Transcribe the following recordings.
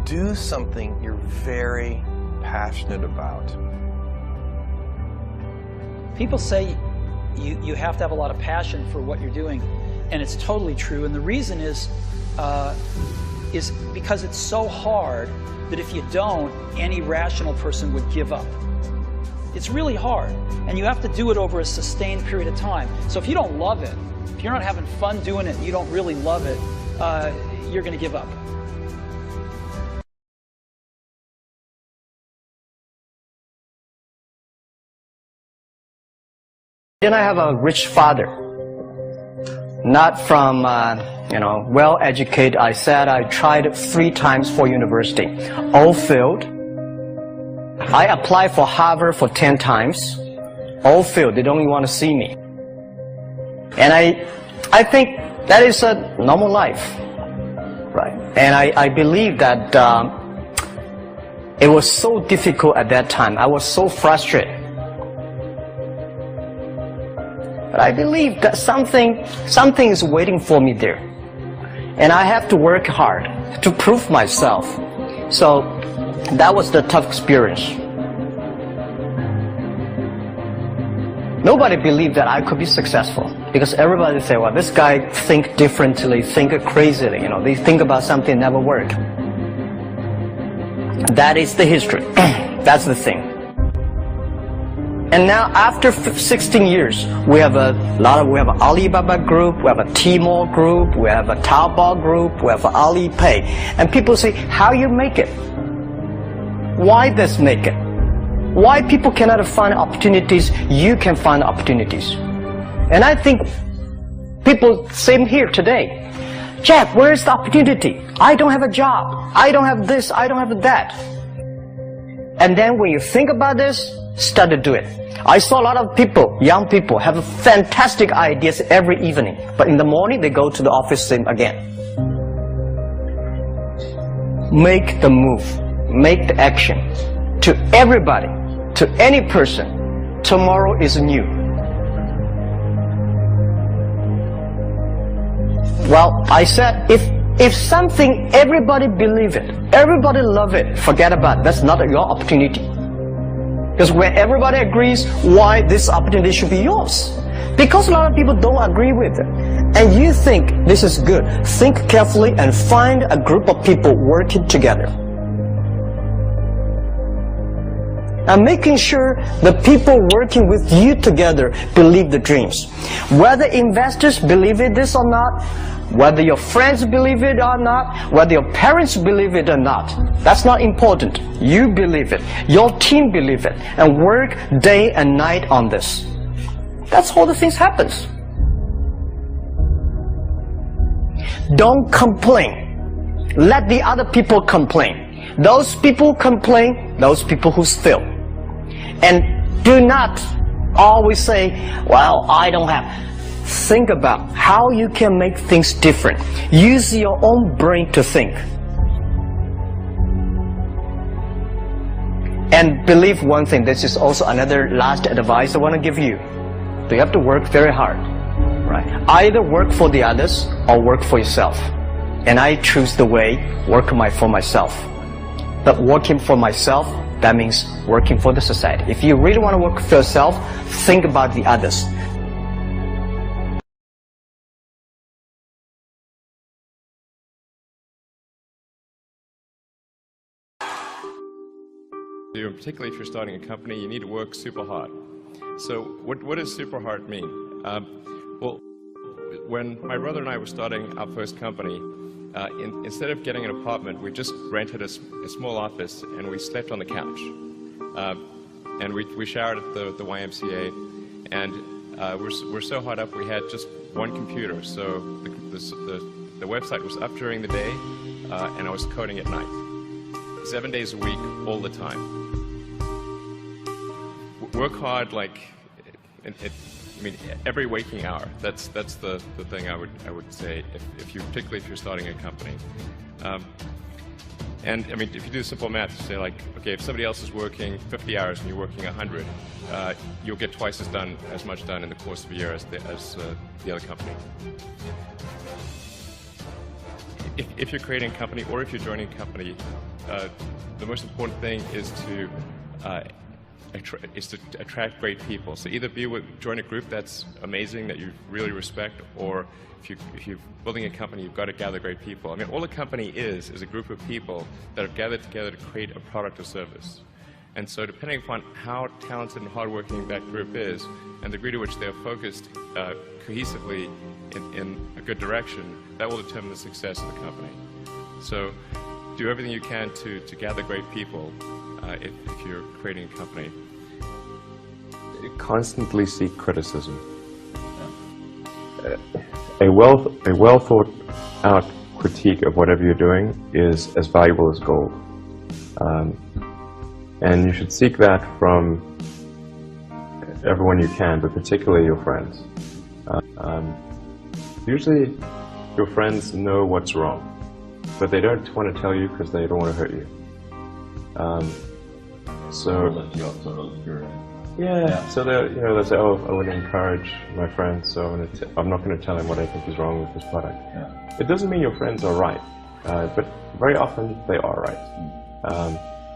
do something you're very passionate about. People say you have to have a lot of passion for what you're doing, and it's totally true. And the reason is because it's so hard that if you don't, any rational person would give up. It's really hard, and you have to do it over a sustained period of time. So if you don't love it, if you're not having fun doing it, and you don't really love it, you're going to give up. Then I have a rich father, not from, well-educated. I said I tried 3 times for university, all failed. I applied for Harvard for 10 times, all failed. They don't even want to see me. And I think that is a normal life, right? And I believe that it was so difficult at that time. I was so frustrated. But I believe that something is waiting for me there. And I have to work hard to prove myself. So that was the tough experience. Nobody believed that I could be successful, because everybody say, well, this guy think differently, think crazily, they think about something never work. That is the history. That's the thing. And now after 16 years, we have an Alibaba group, we have a Tmall group, we have a Taobao group, we have Alipay. And people say, how you make it? Why this make it? Why people cannot find opportunities, you can find opportunities. And I think people, same here today. Jack, where is the opportunity? I don't have a job. I don't have this, I don't have that. And then when you think about this, start to do it. I saw a lot of people, young people, have fantastic ideas every evening. But in the morning, they go to the office again. Make the move. Make the action. To everybody, to any person, tomorrow is new. Well, I said, if something, everybody believe it, everybody love it, forget about it. That's not your opportunity. Because when everybody agrees, why this opportunity should be yours? Because a lot of people don't agree with it. And you think this is good. Think carefully and find a group of people working together. And making sure the people working with you together believe the dreams. Whether investors believe it this or not, whether your friends believe it or not, whether your parents believe it or not, that's not important. You believe it. Your team believe it. And work day and night on this. That's how the things happens. Don't complain. Let the other people complain. Those people complain, those people who fail. And do not always say, well, I don't have. Think about how you can make things different. Use your own brain to think. And believe one thing, this is also another last advice I want to give you. You have to work very hard, right? Either work for the others or work for yourself. And I choose the way, work for myself. But working for myself, that means working for the society. If you really want to work for yourself, think about the others. Particularly if you're starting a company, you need to work super hard. So what does super hard mean? Well, when my brother and I were starting our first company, instead of getting an apartment, we just rented a small office and we slept on the couch. And we showered at the YMCA, and we're so hot up we had just one computer. So the website was up during the day, and I was coding at night. 7 days a week, all the time. Work hard, every waking hour. That's the thing I would say, particularly if you're starting a company. And I mean, if you do simple math, you say okay, if somebody else is working 50 hours and you're working 100, you'll get twice as much done in the course of a year as the other company. If you're creating a company or if you're joining a company, the most important thing is to attract great people. So either join a group that's amazing, that you really respect, or if you're building a company, you've got to gather great people. I mean, all a company is a group of people that have gathered together to create a product or service. And so depending upon how talented and hardworking that group is, and the degree to which they're focused cohesively in a good direction, that will determine the success of the company. So do everything you can to gather great people if you're creating a company. Constantly seek criticism. A well thought out critique of whatever you're doing is as valuable as gold. And you should seek that from everyone you can, but particularly your friends. Usually your friends know what's wrong, but they don't want to tell you because they don't want to hurt you. So they'll say, oh, I want to encourage my friends, so I'm not going to tell him what I think is wrong with this product. Yeah. It doesn't mean your friends are right, but very often they are right.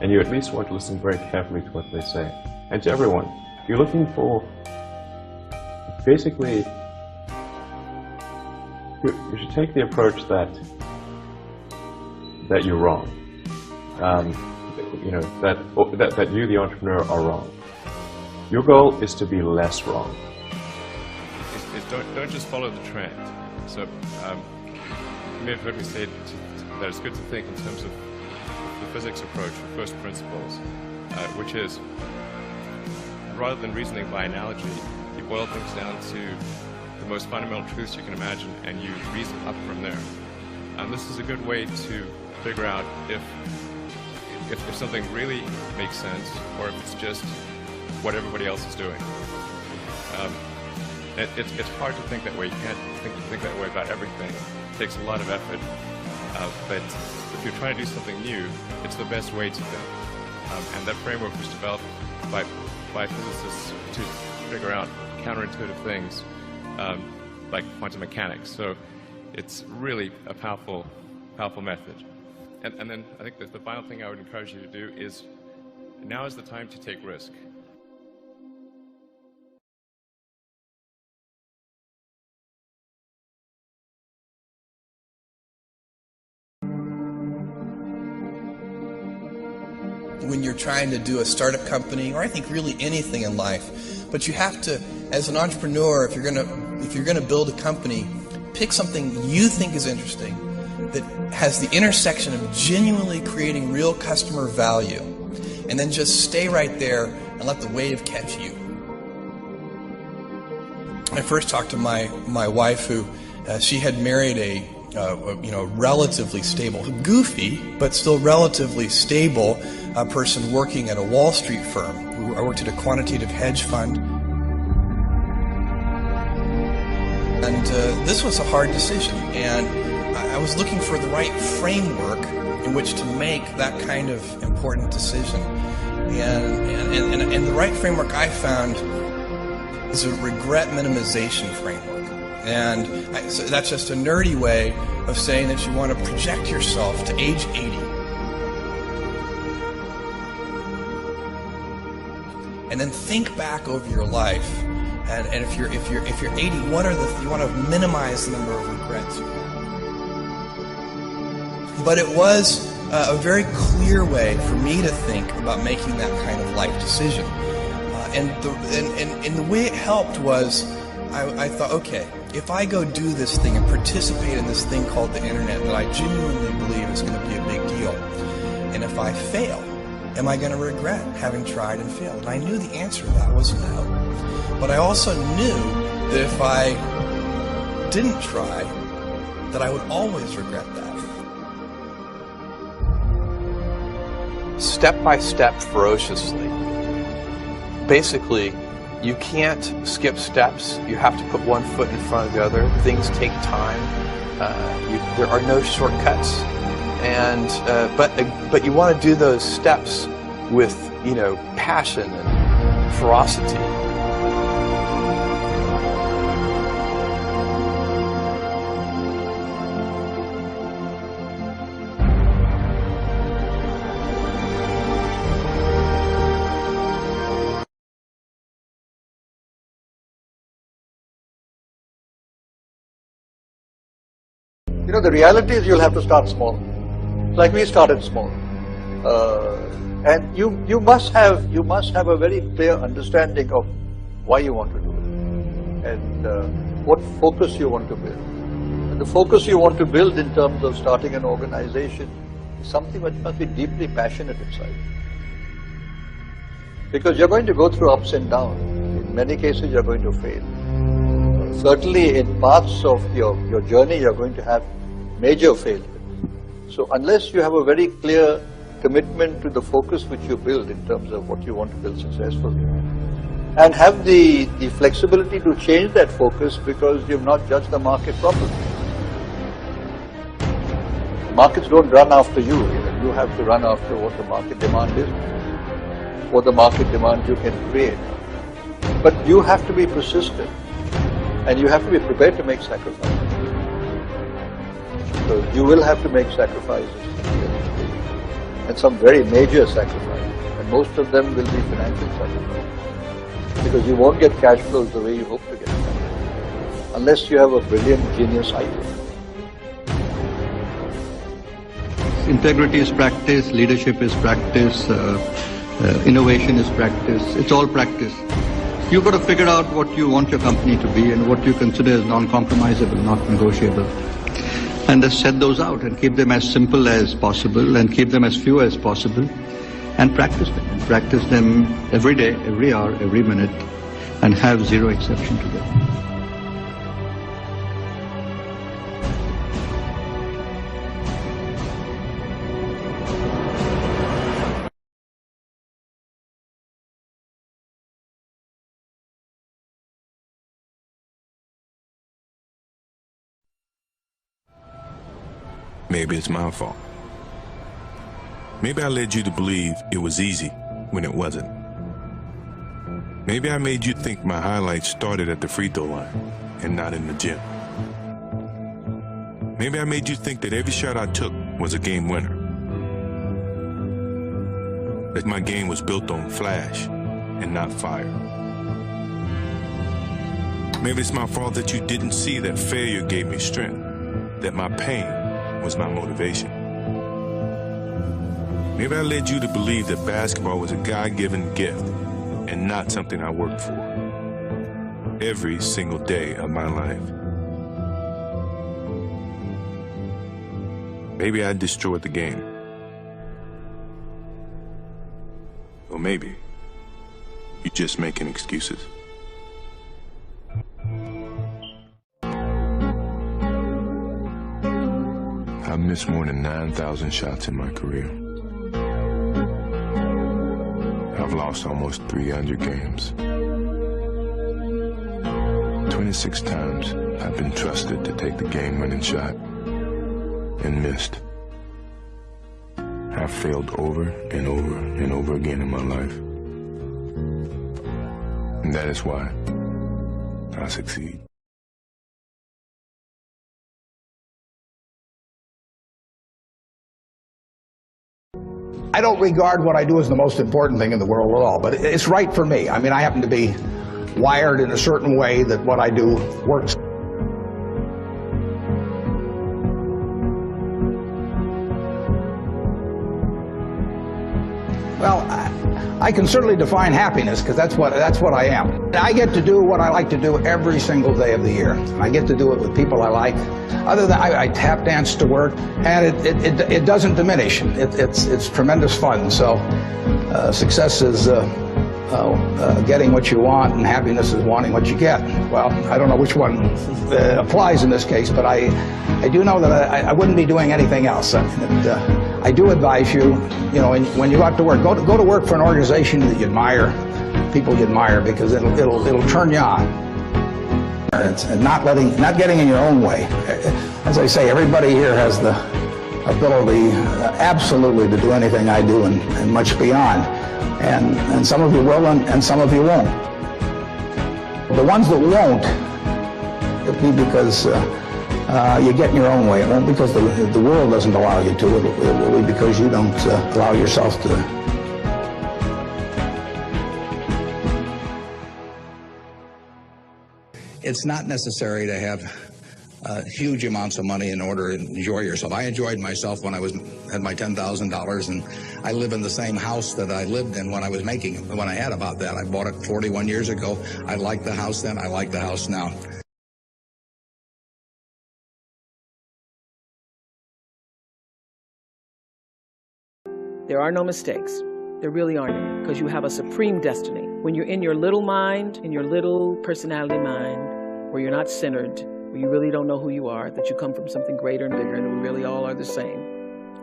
And you at least want to listen very carefully to what they say. And to everyone, you're looking for, basically, you should take the approach that you're wrong. That you, the entrepreneur, are wrong. Your goal is to be less wrong. Don't just follow the trend. So you may have heard me say that it's good to think in terms of the physics approach, or first principles, which is, rather than reasoning by analogy, you boil things down to the most fundamental truths you can imagine, and you reason up from there. This is a good way to figure out if something really makes sense, or if it's just what everybody else is doing. It's hard to think that way. You can't think that way about everything. It takes a lot of effort. But if you're trying to do something new, it's the best way to think. And that framework was developed by physicists to figure out counterintuitive things like quantum mechanics. So it's really a powerful method. And then I think that the final thing I would encourage you to do is, now is the time to take risk. When you're trying to do a startup company, or I think really anything in life, but you have to, as an entrepreneur, if you're gonna build a company, pick something you think is interesting, that has the intersection of genuinely creating real customer value, and then just stay right there and let the wave catch you. I first talked to my wife, who she had married a relatively stable, goofy, but still relatively stable person working at a Wall Street firm. I worked at a quantitative hedge fund. And this was a hard decision. And I was looking for the right framework in which to make that kind of important decision. And the right framework I found is a regret minimization framework. And so that's just a nerdy way of saying that you want to project yourself to age 80. And then think back over your life. And if you're 80, what are you want to minimize the number of regrets. But it was a very clear way for me to think about making that kind of life decision. And the way it helped was, I thought, okay, if I go do this thing and participate in this thing called the internet that I genuinely believe is going to be a big deal, and if I fail, am I going to regret having tried and failed? And I knew the answer to that was no. But I also knew that if I didn't try, that I would always regret that. Step by step, ferociously. Basically, you can't skip steps. You have to put one foot in front of the other. Things take time. There are no shortcuts. And but you want to do those steps with passion and ferocity. You know, the reality is you'll have to start small. Like we started small. And you must have a very clear understanding of why you want to do it and what focus you want to build. And the focus you want to build in terms of starting an organization is something which must be deeply passionate inside. Because you're going to go through ups and downs. In many cases you're going to fail. Certainly in parts of your journey you're going to have major failures. So unless you have a very clear commitment to the focus which you build in terms of what you want to build successfully, and have the flexibility to change that focus because you've not judged the market properly. Markets don't run after you. You have to run after what the market demand is, what the market demand you can create. But you have to be persistent and you have to be prepared to make sacrifices. Because you will have to make sacrifices, and some very major sacrifices, and most of them will be financial sacrifices, because you won't get cash flows the way you hope to get them, unless you have a brilliant, genius idea. Integrity is practice, leadership is practice, innovation is practice, it's all practice. You've got to figure out what you want your company to be and what you consider as non-compromisable, not negotiable. And just set those out and keep them as simple as possible and keep them as few as possible and practice them. And practice them every day, every hour, every minute, and have zero exception to them. Maybe it's my fault. Maybe I led you to believe it was easy when it wasn't. Maybe I made you think my highlights started at the free throw line and not in the gym. Maybe I made you think that every shot I took was a game winner. That my game was built on flash and not fire. Maybe it's my fault that you didn't see that failure gave me strength, that my pain was my motivation. Maybe I led you to believe that basketball was a God-given gift and not something I worked for every single day of my life. Maybe I destroyed the game. Or maybe you're just making excuses. I've missed more than 9,000 shots in my career. I've lost almost 300 games. 26 times I've been trusted to take the game-winning shot and missed. I've failed over and over and over again in my life. And that is why I succeed. I don't regard what I do as the most important thing in the world at all, but it's right for me. I mean, I happen to be wired in a certain way that what I do works. Well, I can certainly define happiness because that's what I am. I get to do what I like to do every single day of the year. I get to do it with people I like. Other than I tap dance to work, and it doesn't diminish. It's tremendous fun. So success is getting what you want, and happiness is wanting what you get. Well, I don't know which one applies in this case, but I do know that I wouldn't be doing anything else. I do advise you, when you go out to work, go to work for an organization that you admire, people you admire, because it'll turn you on. And not getting in your own way. As I say, everybody here has the ability, absolutely, to do anything I do and much beyond. And some of you will, and some of you won't. The ones that won't, it'll be because you get in your own way. It won't because the world doesn't allow you to. It will be because you don't allow yourself to. It's not necessary to have huge amounts of money in order to enjoy yourself. I enjoyed myself when I had my $10,000, and I live in the same house that I lived in when I was making it. When I had about that, I bought it 41 years ago. I liked the house then. I like the house now. There are no mistakes. There really aren't, because you have a supreme destiny. When you're in your little mind, in your little personality mind, where you're not centered, where you really don't know who you are, that you come from something greater and bigger, and we really all are the same.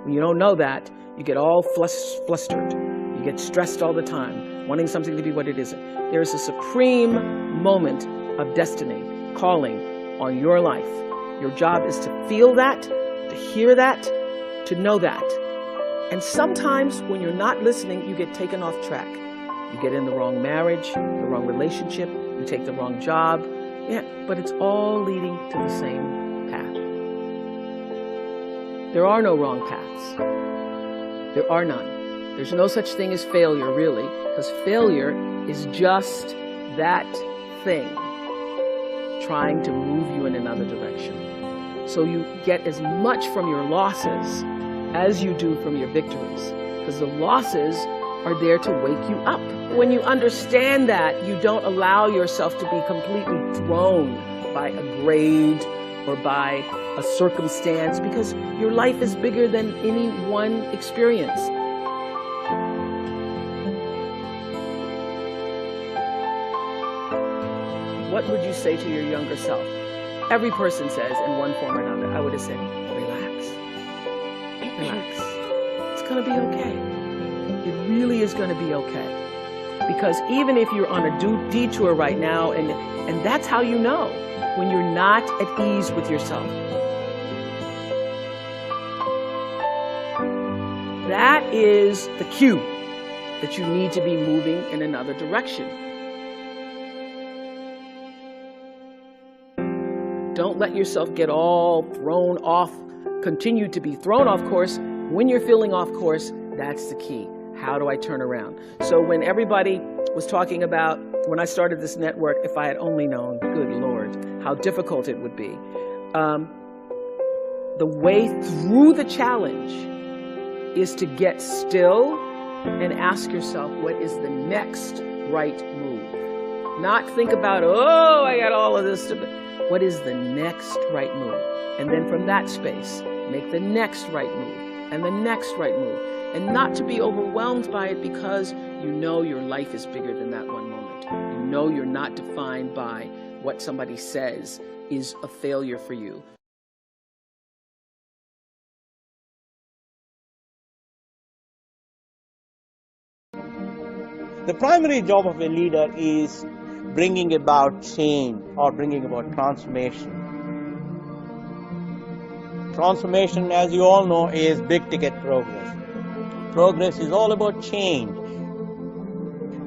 When you don't know that, you get all flustered. You get stressed all the time, wanting something to be what it isn't. There is a supreme moment of destiny calling on your life. Your job is to feel that, to hear that, to know that. And sometimes when you're not listening, you get taken off track. You get in the wrong marriage, the wrong relationship, you take the wrong job. Yeah, but it's all leading to the same path. There are no wrong paths. There are none. There's no such thing as failure, really, because failure is just that thing trying to move you in another direction. So you get as much from your losses as you do from your victories, because the losses are there to wake you up. When you understand that, you don't allow yourself to be completely thrown by a grade or by a circumstance, because your life is bigger than any one experience. What would you say to your younger self? Every person says in one form or another, I would have said, relax. Relax. It's going to be okay. It really is going to be okay. Because even if you're on a detour right now, and that's how you know when you're not at ease with yourself. That is the cue that you need to be moving in another direction. Don't let yourself get all thrown off, continue to be thrown off course. When you're feeling off course, that's the key. How do I turn around? So when everybody was talking about, when I started this network, if I had only known, good Lord, how difficult it would be. The way through the challenge is to get still and ask yourself, what is the next right move? Not think about, oh, I got all of this to... What is the next right move? And then from that space, make the next right move and the next right move. And not to be overwhelmed by it, because you know your life is bigger than that one moment. You know you're not defined by what somebody says is a failure for you. The primary job of a leader is bringing about change or bringing about transformation. Transformation, as you all know, is big-ticket progress. Progress is all about change.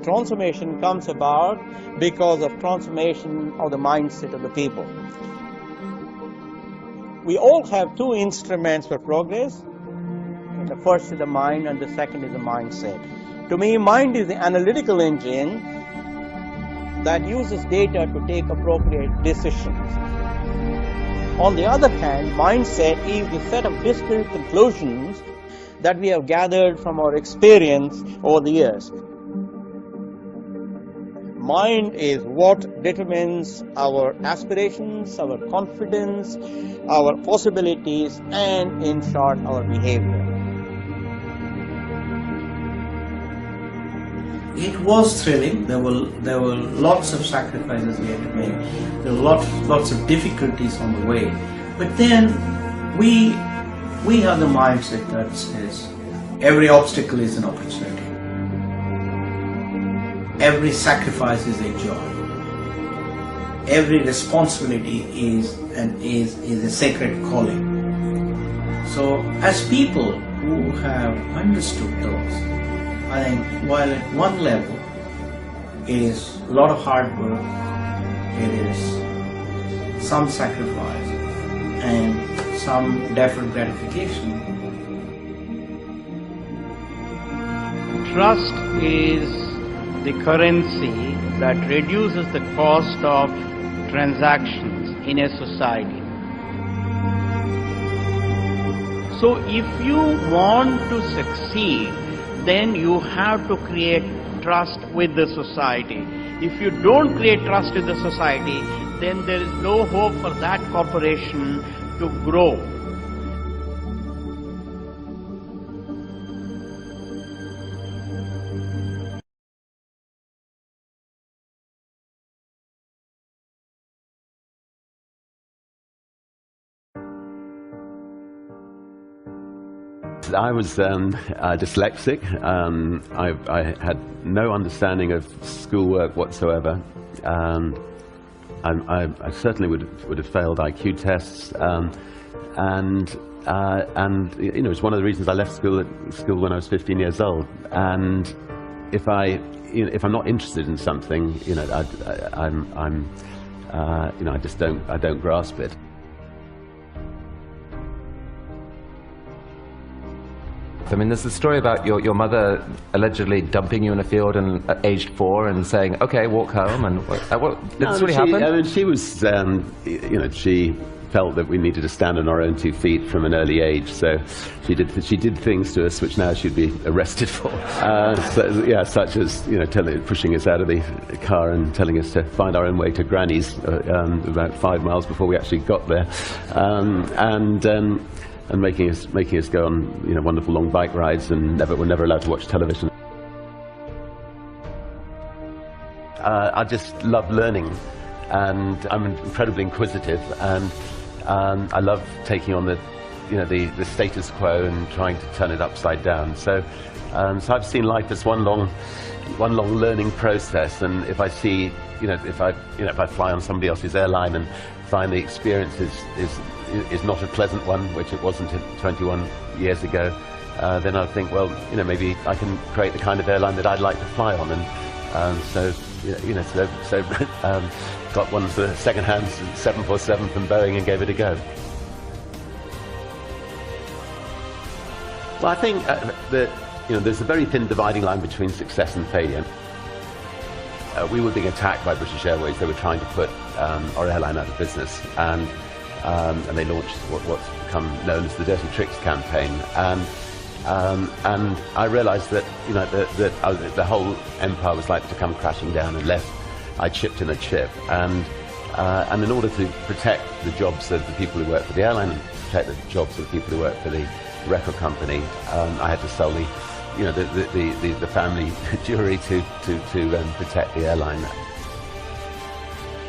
Transformation comes about because of transformation of the mindset of the people. We all have two instruments for progress. The first is the mind and the second is the mindset. To me, mind is the analytical engine that uses data to take appropriate decisions. On the other hand, mindset is the set of discrete conclusions that we have gathered from our experience over the years. Mind is what determines our aspirations, our confidence, our possibilities, and in short, our behavior. It was thrilling. There were lots of sacrifices we had to make. There were lots of difficulties on the way. But then we have the mindset that says every obstacle is an opportunity. Every sacrifice is a joy. Every responsibility is a sacred calling. So as people who have understood those, I think while at one level it is a lot of hard work, it is some sacrifice and some deferred gratification. Trust is the currency that reduces the cost of transactions in a society. So if you want to succeed, then you have to create trust with the society. If you don't create trust with the society, then there is no hope for that corporation to grow. I was dyslexic. I had no understanding of schoolwork whatsoever. I certainly would have failed IQ tests, and you know, it's one of the reasons I left school when I was 15 years old. And if I'm not interested in something, you know, you know, I don't grasp it. I mean, there's the story about your mother allegedly dumping you in a field at aged 4 and saying, "Okay, walk home." And did this really happen? I mean, she was, you know, she felt that we needed to stand on our own 2 feet from an early age. So she did things to us which now she'd be arrested for. So, yeah, such as, you know, pushing us out of the car and telling us to find our own way to Granny's about 5 miles before we actually got there, and making us go on, you know, wonderful long bike rides, and we're never allowed to watch television. I just love learning, and I'm incredibly inquisitive, and I love taking on the status quo and trying to turn it upside down. So I've seen life as one long learning process, and if I see, if I fly on somebody else's airline and find the experience is not a pleasant one, which it wasn't 21 years ago, then I think, well, maybe I can create the kind of airline that I'd like to fly on, and so got one for second-hand 747 from Boeing and gave it a go. Well, I think that there's a very thin dividing line between success and failure. We were being attacked by British Airways. They were trying to put our airline out of business, and they launched what's become known as the Dirty Tricks campaign. And I realised that the whole empire was likely to come crashing down unless I chipped in a chip. And in order to protect the jobs of the people who work for the airline and protect the jobs of the people who work for the record company, I had to sell the family jewelry to protect the airline.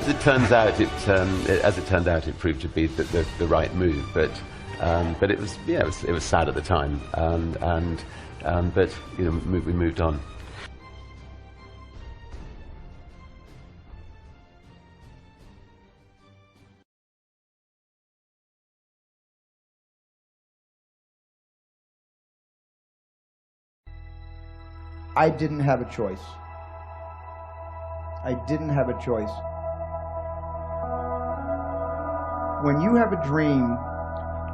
As it turned out, it proved to be the right move, but it was sad at the time, but we moved on. I didn't have a choice. I didn't have a choice. When you have a dream,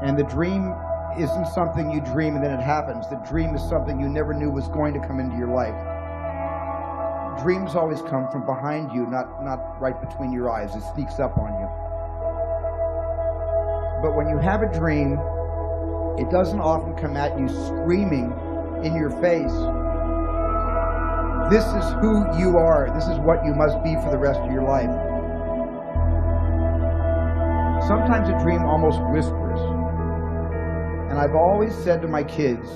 and the dream isn't something you dream and then it happens, the dream is something you never knew was going to come into your life. Dreams always come from behind you, not right between your eyes. It sneaks up on you. But when you have a dream, it doesn't often come at you screaming in your face. This is who you are. This is what you must be for the rest of your life. Sometimes a dream almost whispers. And I've always said to my kids,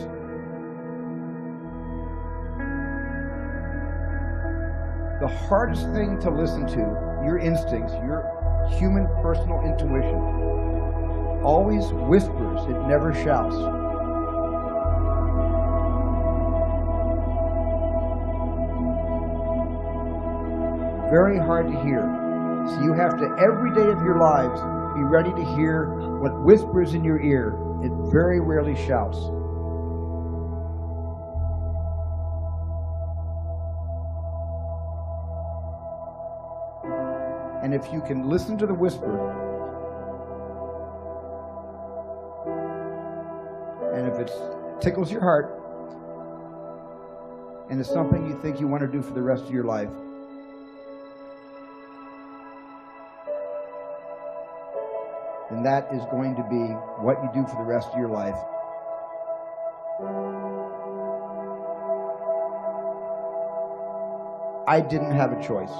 the hardest thing to listen to, your instincts, your human personal intuition, always whispers, it never shouts. Very hard to hear. So you have to, every day of your lives, be ready to hear what whispers in your ear. It very rarely shouts. And if you can listen to the whisper, and if it tickles your heart, and it's something you think you want to do for the rest of your life, then that is going to be what you do for the rest of your life. I didn't have a choice.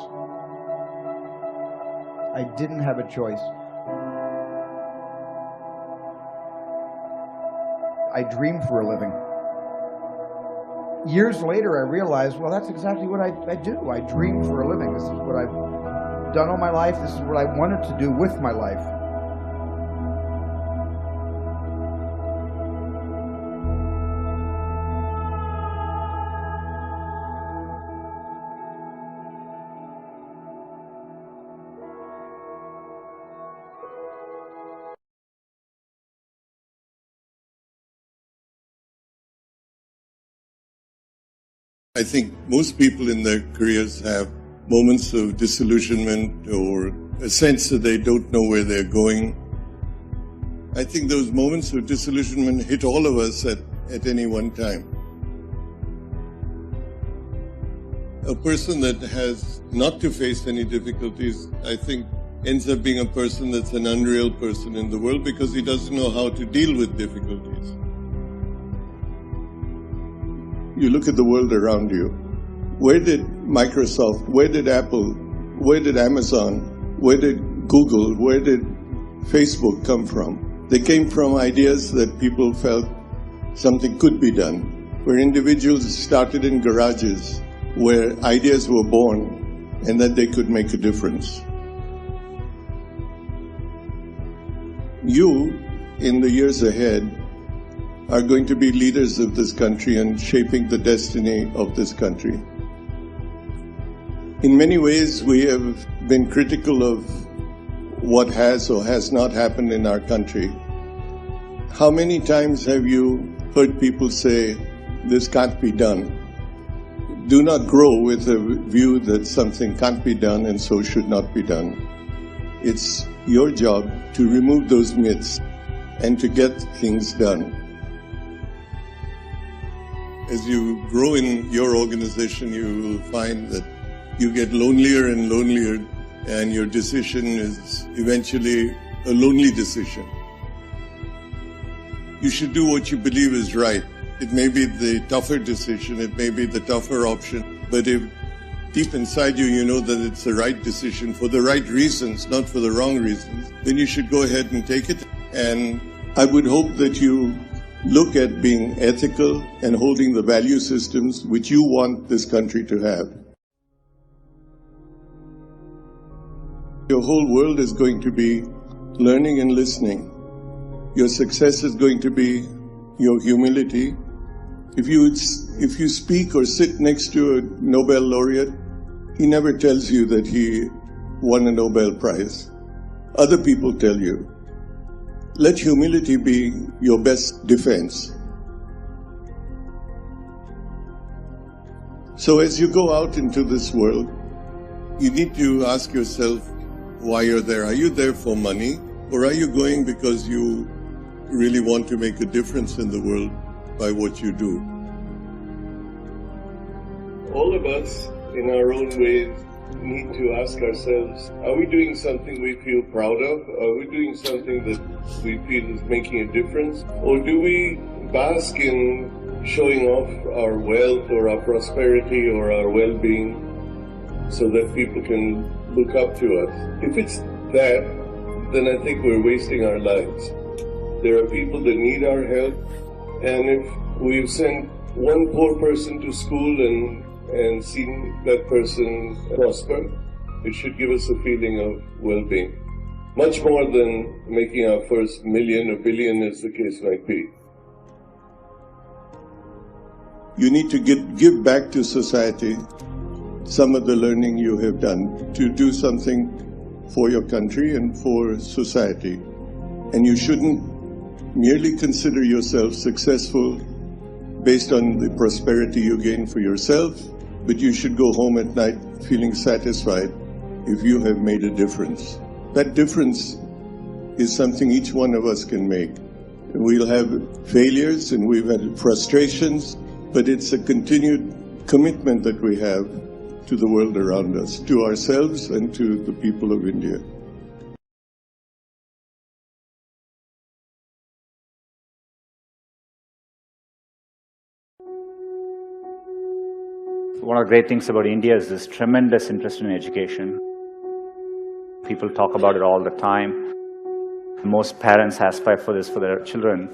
I didn't have a choice. I dream for a living. Years later, I realized, well, that's exactly what I do. I dream for a living. This is what I've done all my life. This is what I wanted to do with my life. I think most people in their careers have moments of disillusionment or a sense that they don't know where they're going. I think those moments of disillusionment hit all of us at any one time. A person that has not to face any difficulties, I think, ends up being a person that's an unreal person in the world because he doesn't know how to deal with difficulties. You look at the world around you. Where did Microsoft, where did Apple, where did Amazon, where did Google, where did Facebook come from? They came from ideas that people felt something could be done, where individuals started in garages, where ideas were born, and that they could make a difference. You, in the years ahead, are going to be leaders of this country and shaping the destiny of this country. In many ways, we have been critical of what has or has not happened in our country. How many times have you heard people say, this can't be done? Do not grow with a view that something can't be done and so should not be done. It's your job to remove those myths and to get things done. As you grow in your organization, you will find that you get lonelier and lonelier, and your decision is eventually a lonely decision. You should do what you believe is right. It may be the tougher decision, it may be the tougher option, but if deep inside you, you know that it's the right decision for the right reasons, not for the wrong reasons, then you should go ahead and take it. And I would hope that you look at being ethical and holding the value systems which you want this country to have. Your whole world is going to be learning and listening. Your success is going to be your humility. If you speak or sit next to a Nobel laureate, he never tells you that he won a Nobel Prize. Other people tell you. Let humility be your best defense. So as you go out into this world, you need to ask yourself why you're there. Are you there for money, or are you going because you really want to make a difference in the world by what you do? All of us, in our own ways, need to ask ourselves, are we doing something we feel proud of? Are we doing something that we feel is making a difference? Or do we bask in showing off our wealth or our prosperity or our well-being so that people can look up to us? If it's that, then I think we're wasting our lives. There are people that need our help, and if we've sent one poor person to school and seen that person prosper, it should give us a feeling of well-being. Much more than making our first million or billion, as the case might be. You need to give back to society some of the learning you have done, to do something for your country and for society. And you shouldn't merely consider yourself successful based on the prosperity you gain for yourself, but you should go home at night feeling satisfied if you have made a difference. That difference is something each one of us can make. We'll have failures and we've had frustrations, but it's a continued commitment that we have to the world around us, to ourselves and to the people of India. One of the great things about India is this tremendous interest in education. People talk about it all the time. Most parents aspire for this for their children.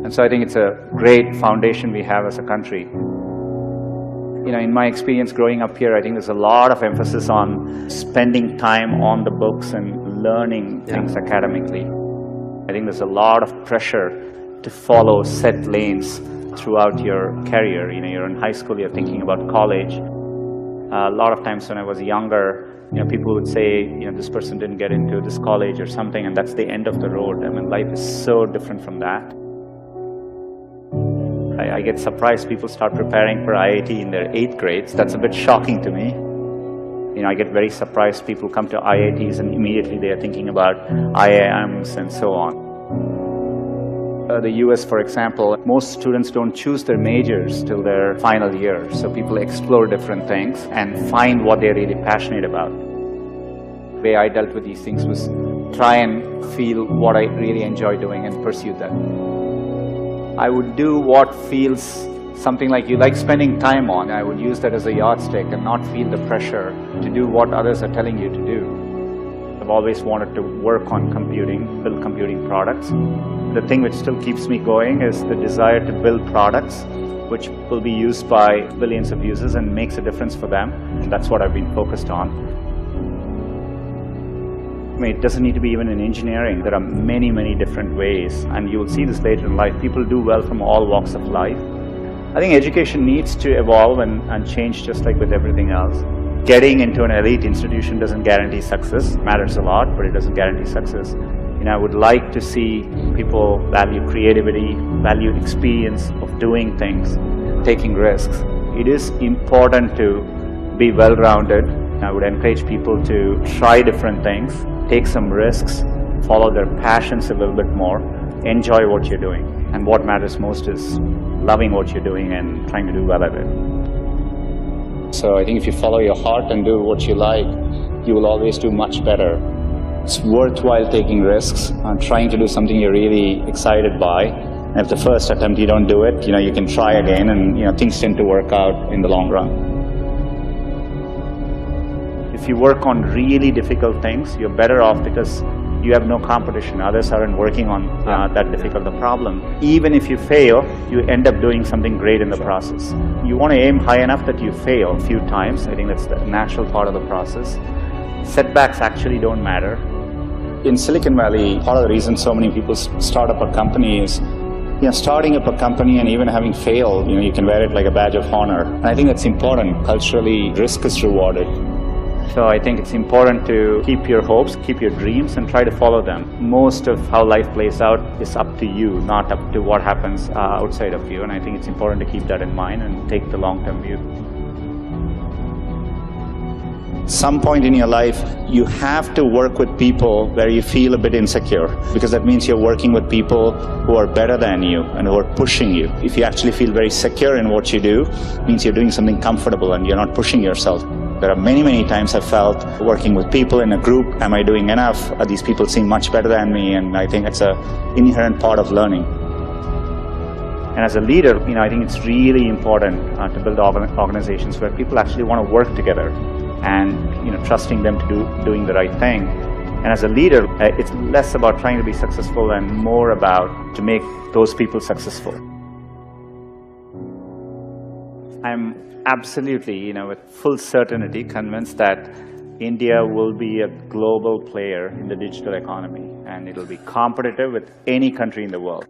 And so I think it's a great foundation we have as a country. You know, in my experience growing up here, I think there's a lot of emphasis on spending time on the books and learning things academically. I think there's a lot of pressure to follow set lanes throughout your career. You know, you're in high school, you're thinking about college. A lot of times when I was younger, you know, people would say, you know, this person didn't get into this college or something, and that's the end of the road. I mean, life is so different from that. I get surprised people start preparing for IIT in their 8th grades. That's a bit shocking to me. You know, I get very surprised people come to IITs and immediately they are thinking about IIMs and so on. The US, for example, most students don't choose their majors till their final year. So people explore different things and find what they're really passionate about. The way I dealt with these things was try and feel what I really enjoy doing and pursue that. I would do what feels something like you like spending time on. I would use that as a yardstick and not feel the pressure to do what others are telling you to do. I've always wanted to work on computing, build computing products. The thing which still keeps me going is the desire to build products which will be used by billions of users and makes a difference for them. And that's what I've been focused on. I mean, it doesn't need to be even in engineering. There are many, many different ways, and you will see this later in life. People do well from all walks of life. I think education needs to evolve and change just like with everything else. Getting into an elite institution doesn't guarantee success. It matters a lot, but it doesn't guarantee success. You know, I would like to see people value creativity, value experience of doing things, taking risks. It is important to be well-rounded. I would encourage people to try different things, take some risks, follow their passions a little bit more, enjoy what you're doing. And what matters most is loving what you're doing and trying to do well at it. So I think if you follow your heart and do what you like, you will always do much better. It's worthwhile taking risks and trying to do something you're really excited by. And if the first attempt you don't do it, you know, you can try again, and you know, things tend to work out in the long run. If you work on really difficult things, you're better off because you have no competition. Others aren't working on that difficult a problem. Even if you fail, you end up doing something great in the process. You want to aim high enough that you fail a few times. I think that's the natural part of the process. Setbacks actually don't matter. In Silicon Valley, part of the reason so many people start up a company is, you know, starting up a company and even having failed, you know, you can wear it like a badge of honor. And I think that's important. Culturally, risk is rewarded. So I think it's important to keep your hopes, keep your dreams, and try to follow them. Most of how life plays out is up to you, not up to what happens outside of you. And I think it's important to keep that in mind and take the long-term view. Some point in your life, you have to work with people where you feel a bit insecure, because that means you're working with people who are better than you and who are pushing you. If you actually feel very secure in what you do, it means you're doing something comfortable and you're not pushing yourself. There are many, many times I've felt working with people in a group, am I doing enough? These people seem much better than me, and I think it's an inherent part of learning. And as a leader, you know, I think it's really important to build organizations where people actually want to work together and, you know, trusting them to doing the right thing. And as a leader, it's less about trying to be successful and more about to make those people successful. I'm absolutely, you know, with full certainty convinced that India will be a global player in the digital economy, and it'll be competitive with any country in the world.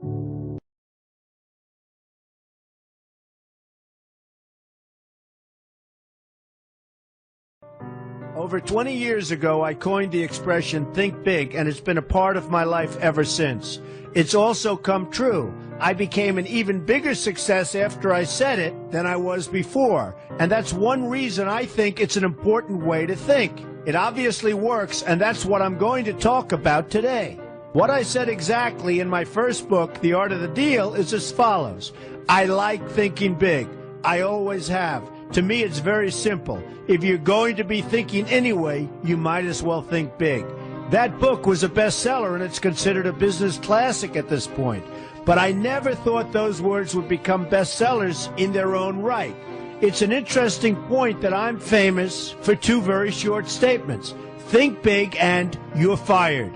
Over 20 years ago, I coined the expression, think big, and it's been a part of my life ever since. It's also come true. I became an even bigger success after I said it than I was before. And that's one reason I think it's an important way to think. It obviously works, and that's what I'm going to talk about today. What I said exactly in my first book, The Art of the Deal, is as follows. I like thinking big. I always have. To me, it's very simple. If you're going to be thinking anyway, you might as well think big. That book was a bestseller, and it's considered a business classic at this point. But I never thought those words would become bestsellers in their own right. it's an interesting point that I'm famous for two very short statements. Think big and you're fired.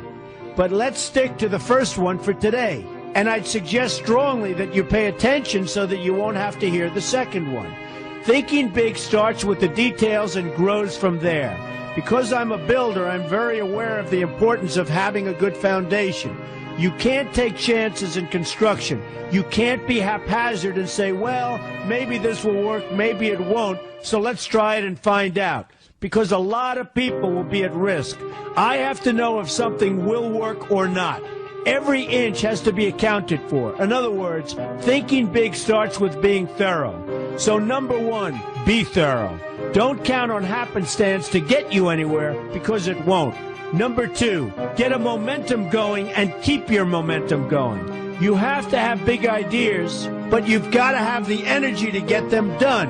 But let's stick to the first one for today. And I'd suggest strongly that you pay attention so that you won't have to hear the second one. Thinking big starts with the details and grows from there. Because I'm a builder, I'm very aware of the importance of having a good foundation. You can't take chances in construction. You can't be haphazard and say, well, maybe this will work, maybe it won't, so let's try it and find out. Because a lot of people will be at risk. I have to know if something will work or not. Every inch has to be accounted for. In other words, thinking big starts with being thorough. So number one, be thorough. Don't count on happenstance to get you anywhere, because it won't. Number two, get a momentum going and keep your momentum going. You have to have big ideas, but you've got to have the energy to get them done,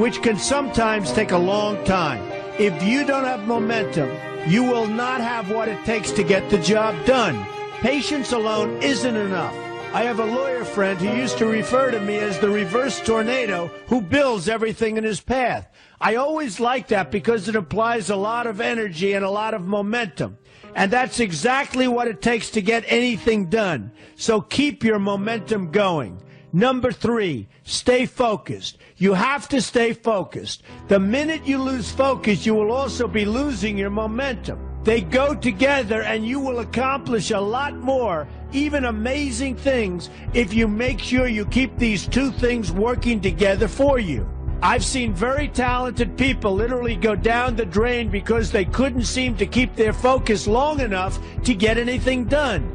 which can sometimes take a long time. If you don't have momentum, you will not have what it takes to get the job done. Patience alone isn't enough. I have a lawyer friend who used to refer to me as the reverse tornado who builds everything in his path. I always like that because it implies a lot of energy and a lot of momentum. And that's exactly what it takes to get anything done. So keep your momentum going. Number three, stay focused. You have to stay focused. The minute you lose focus, you will also be losing your momentum. They go together, and you will accomplish a lot more, even amazing things, if you make sure you keep these two things working together for you. I've seen very talented people literally go down the drain because they couldn't seem to keep their focus long enough to get anything done.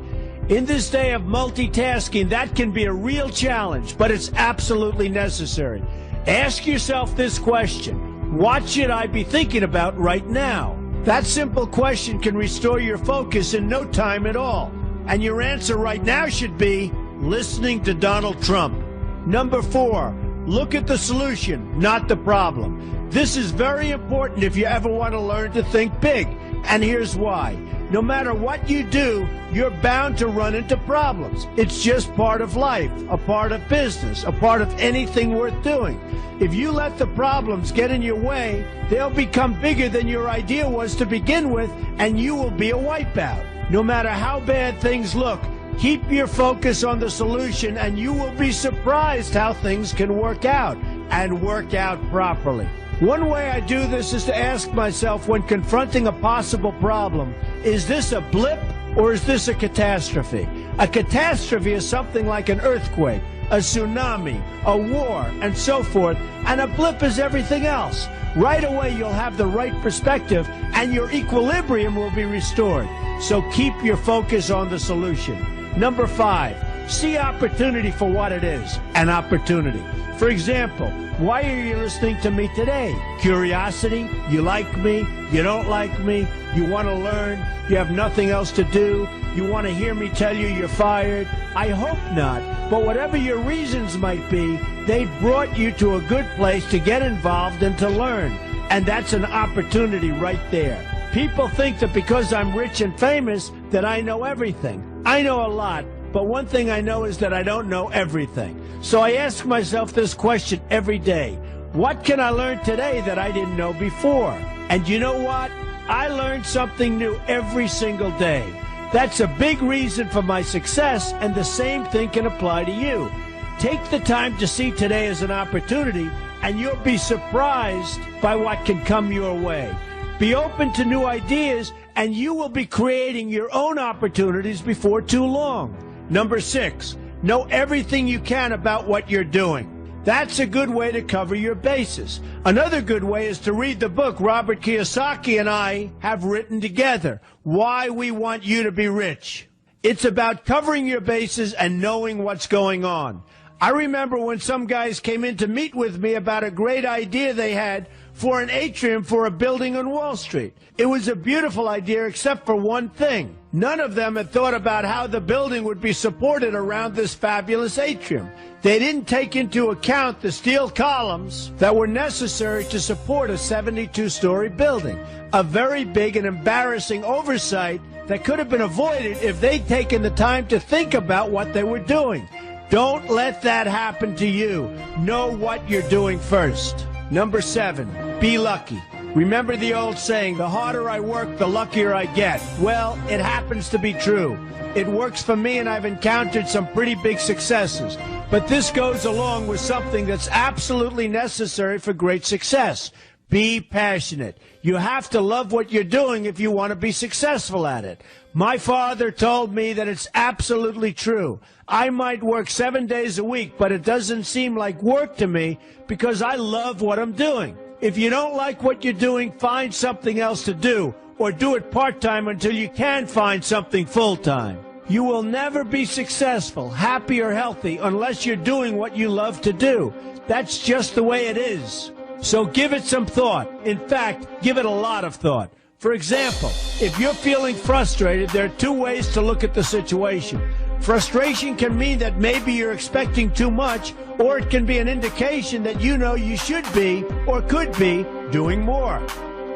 In this day of multitasking, that can be a real challenge, but it's absolutely necessary. Ask yourself this question: what should I be thinking about right now? That simple question can restore your focus in no time at all. And your answer right now should be listening to Donald Trump. Number four, look at the solution, not the problem. This is very important if you ever want to learn to think big. And here's why. No matter what you do, you're bound to run into problems. It's just part of life, a part of business, a part of anything worth doing. If you let the problems get in your way, they'll become bigger than your idea was to begin with, and you will be a wipeout. No matter how bad things look, keep your focus on the solution, and you will be surprised how things can work out, and work out properly. One way I do this is to ask myself when confronting a possible problem, is this a blip or is this a catastrophe? A catastrophe is something like an earthquake, a tsunami, a war, and so forth, and a blip is everything else. Right away you'll have the right perspective and your equilibrium will be restored. So keep your focus on the solution. Number five, see opportunity for what it is, an opportunity. For example, why are you listening to me today? Curiosity? You like me? You don't like me? You want to learn? You have nothing else to do? You want to hear me tell you you're fired? I hope not. But whatever your reasons might be, they brought you to a good place to get involved and to learn. And that's an opportunity right there. People think that because I'm rich and famous that I know everything. I know a lot. But one thing I know is that I don't know everything. So I ask myself this question every day. What can I learn today that I didn't know before? And you know what? I learn something new every single day. That's a big reason for my success, and the same thing can apply to you. Take the time to see today as an opportunity, and you'll be surprised by what can come your way. Be open to new ideas, and you will be creating your own opportunities before too long. Number six, know everything you can about what you're doing. That's a good way to cover your bases. Another good way is to read the book Robert Kiyosaki and I have written together, Why We Want You to Be Rich. It's about covering your bases and knowing what's going on. I remember when some guys came in to meet with me about a great idea they had for an atrium for a building on Wall Street. It was a beautiful idea except for one thing. None of them had thought about how the building would be supported around this fabulous atrium. They didn't take into account the steel columns that were necessary to support a 72-story building. A very big and embarrassing oversight that could have been avoided if they'd taken the time to think about what they were doing. Don't let that happen to you. Know what you're doing first. Number 7, be lucky. Remember the old saying, the harder I work, the luckier I get. Well, it happens to be true. It works for me, and I've encountered some pretty big successes. But this goes along with something that's absolutely necessary for great success. Be passionate. You have to love what you're doing if you want to be successful at it. My father told me that it's absolutely true. I might work 7 days a week, but it doesn't seem like work to me because I love what I'm doing. If you don't like what you're doing, find something else to do, or do it part-time until you can find something full-time. You will never be successful, happy, or healthy unless you're doing what you love to do. That's just the way it is. So give it some thought. In fact, give it a lot of thought. For example, if you're feeling frustrated, there are 2 ways to look at the situation. Frustration can mean that maybe you're expecting too much, or it can be an indication that you know you should be, or could be, doing more.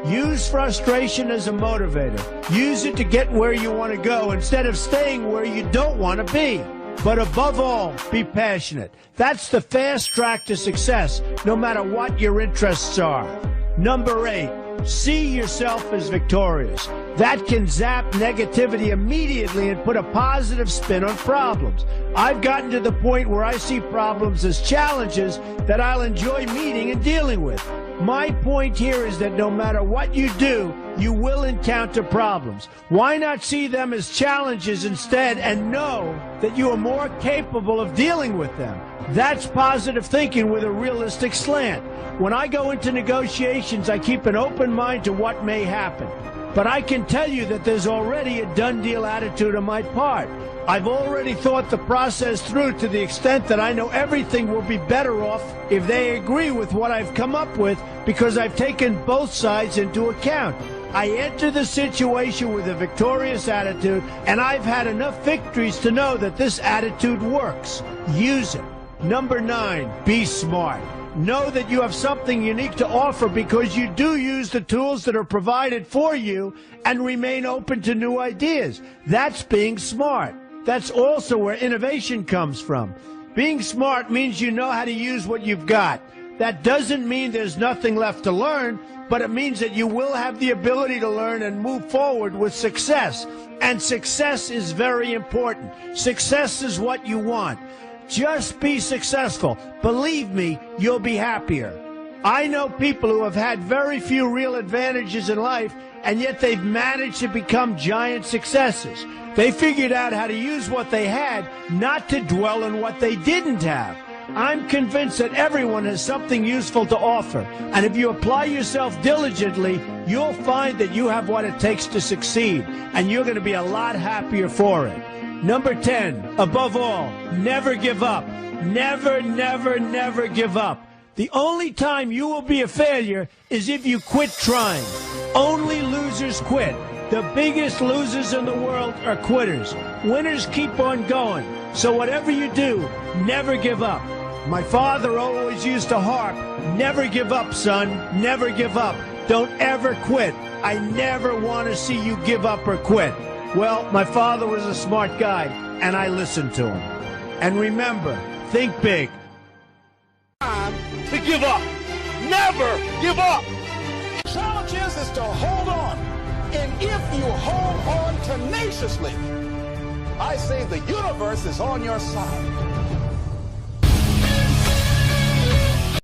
Use frustration as a motivator. Use it to get where you want to go instead of staying where you don't want to be. But above all, be passionate. That's the fast track to success, no matter what your interests are. Number 8, see yourself as victorious. That can zap negativity immediately and put a positive spin on problems. I've gotten to the point where I see problems as challenges that I'll enjoy meeting and dealing with. My point here is that no matter what you do, you will encounter problems. Why not see them as challenges instead and know that you are more capable of dealing with them? That's positive thinking with a realistic slant. When I go into negotiations, I keep an open mind to what may happen. But I can tell you that there's already a done deal attitude on my part. I've already thought the process through to the extent that I know everything will be better off if they agree with what I've come up with because I've taken both sides into account. I enter the situation with a victorious attitude, and I've had enough victories to know that this attitude works. Use it. Number 9, be smart. Know that you have something unique to offer because you do use the tools that are provided for you and remain open to new ideas. That's being smart. That's also where innovation comes from. Being smart means you know how to use what you've got. That doesn't mean there's nothing left to learn, but it means that you will have the ability to learn and move forward with success. And success is very important. Success is what you want. Just be successful. Believe me, you'll be happier. I know people who have had very few real advantages in life, and yet they've managed to become giant successes. They figured out how to use what they had, not to dwell on what they didn't have. I'm convinced that everyone has something useful to offer, and if you apply yourself diligently, you'll find that you have what it takes to succeed, and you're going to be a lot happier for it. Number 10, above all, never give up. Never, never, never give up. The only time you will be a failure is if you quit trying. Only losers quit. The biggest losers in the world are quitters. Winners keep on going. So whatever you do, never give up. My father always used to harp, never give up, son, never give up. Don't ever quit. I never want to see you give up or quit. Well, my father was a smart guy, and I listened to him. And remember, think big. To give up. Never give up. The challenge is to hold on. And if you hold on tenaciously, I say the universe is on your side.